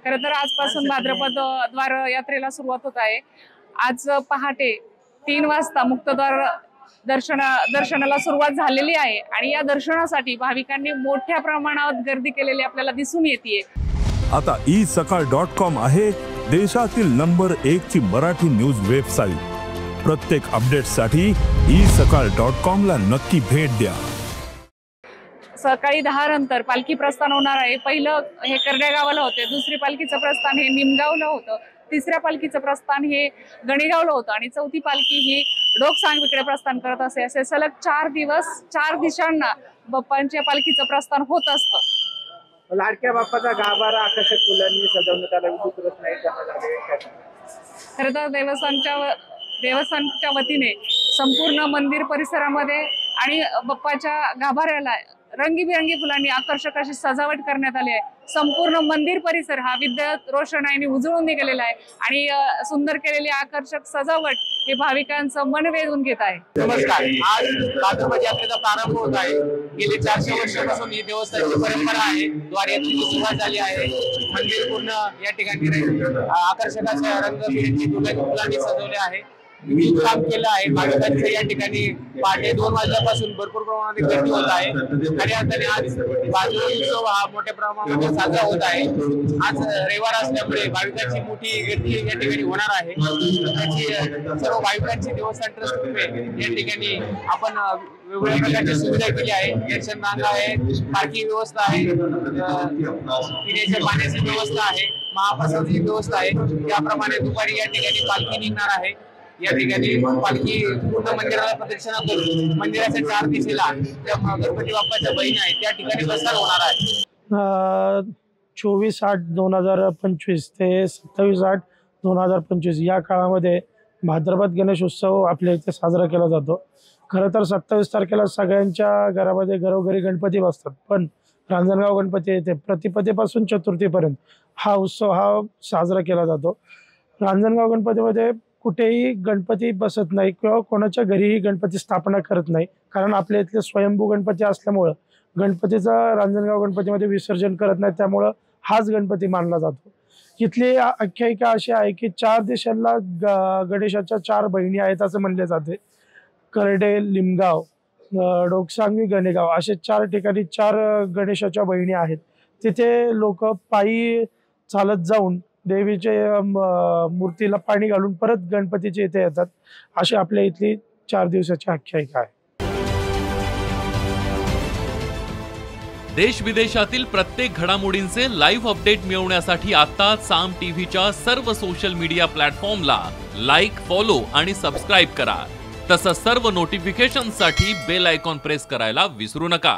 खरं तर आजपासून भाद्रपद द्वार यात्रेला सुरुवात होत आहे। आज पहाटे 3 वाजता मुक्तद्वार दर्शनाला सुरुवात झालेली आहे आणि या दर्शनासाठी भाविकांनी मोठ्या प्रमाणात गर्दी केलेली आपल्याला दिसून येते। आता isakal.com आहे देशातील नंबर 1 ची मराठी न्यूज वेबसाईट। प्रत्येक अपडेटसाठी isakal.com ला नक्की भेट द्या। सकाळी 10 नंतर पालखी प्रस्थान होणार आहे। पहिलं हे करड्या गावाला होते, दुसरी पालखीचं प्रस्थान हे निमगावला होतं, तिसऱ्या पालखीचं प्रस्थान हे गणेगावला होतं आणि चौथी पालखी ही डोकसांगवीकडे प्रस्थान करत असे सलग 4 दिवस 4 दिशांना बाप्पांच्या पालखीचं प्रस्थान होत असतं। लाडक्या बाप्पाचा गाभारा आकर्षक फुलांनी सजवण्यात आला विद्युत खरं तर देवस्थानच्या वतीने संपूर्ण मंदिर परिसरामध्ये आणि बाप्पाच्या गाभाऱ्याला रंगीबिरंगी फुलांनी आकर्षक अशी सजावट करण्यात आली आहे। संपूर्ण मंदिर परिसर हा विद्युत रोषणाईने उजळून निघालेला आहे आणि सुंदर केलेली आकर्षक सजावट हे भाविकांचं मन वेधून घेत आहे। नमस्कार, आज भाद्रपद यात्रेचा प्रारंभ होत आहे। गेली 400 वर्षापासून ही देवस्थानची परंपरा आहे। द्वार यात्रेची सुरुवात झाली आहे। मंदिर पूर्ण या ठिकाणी आकर्षक अशा रंगबिरंगी फुलांनी सजवले आहे। विविध काम केलं आहे। भाविकांच्या या ठिकाणी पहाटे 2 वाजल्यापासून भरपूर प्रमाणात गर्दी होत आहे। खऱ्या अर्थाने आज भाद्रपद उत्सव हा मोठ्या प्रमाणामध्ये साजरा होत आहे। आज रविवार असल्यामुळे भाविकांची मोठी गर्दी या ठिकाणी होणार आहे। त्याची सर्व भाविकांची देवस्थान ट्रस्टतर्फे या ठिकाणी आपण वेगवेगळ्या प्रकारची सुविधा केली आहे। दर्शन रांगा आहे, पार्किंग व्यवस्था आहे, पिण्याच्या पाण्याची व्यवस्था आहे, महाप्रसादाची व्यवस्था आहे। त्याप्रमाणे दुपारी या ठिकाणी पालखी निघणार आहे। या ठिकाणी पालखी पूर्ण मंदिराला प्रदक्षिणा करून मंदिराच्या 4 दिशेला त्या गणपती बाप्पाच्या बहीण आहे त्या ठिकाणी प्रस्थान होणार आहे। 24/8/2025 ते 27/8/2025 या काळामध्ये भाद्रपद गणेश उत्सव आपल्या इथे साजरा केला जातो। खरं तर 27 तारखेला सगळ्यांच्या घरामध्ये घरोघरी गणपती बसतात, पण रांजणगाव गणपती येथे प्रतिपदेपासून चतुर्थीपर्यंत हा उत्सव साजरा केला जातो। रांजणगाव गणपतीमध्ये कुठेही गणपती बसत नाही किंवा कोणाच्या घरीही गणपती स्थापना करत नाही, कारण आपल्या इथले स्वयंभू गणपती असल्यामुळं गणपतीचा रांजणगाव गणपतीमध्ये विसर्जन करत नाही, त्यामुळं हाच गणपती मानला जातो। इथली आख्यायिका अशी आहे की 4 दिशांना गणेशाच्या 4 बहिणी आहेत असं म्हणले जाते। करडे, लिमगाव, डोकसांगवी, गणेगाव असे 4 ठिकाणी 4 गणेशाच्या बहिणी आहेत। तिथे लोक पायी चालत जाऊन देवीचे मूर्तीला पाणी घालून परत गणपतीचे इथे येतात। अशी आपल्या इथली 4 दिवसाची आख्यायिका आहे। देश विदेशातील प्रत्येक घडामोडींचे लाईव्ह अपडेट मिळवण्यासाठी आता साम टीव्हीच्या सर्व सोशल मीडिया प्लॅटफॉर्मला लाईक, फॉलो आणि सबस्क्राईब करा। तसंच सर्व नोटिफिकेशनसाठी बेल आयकॉन प्रेस करायला विसरू नका।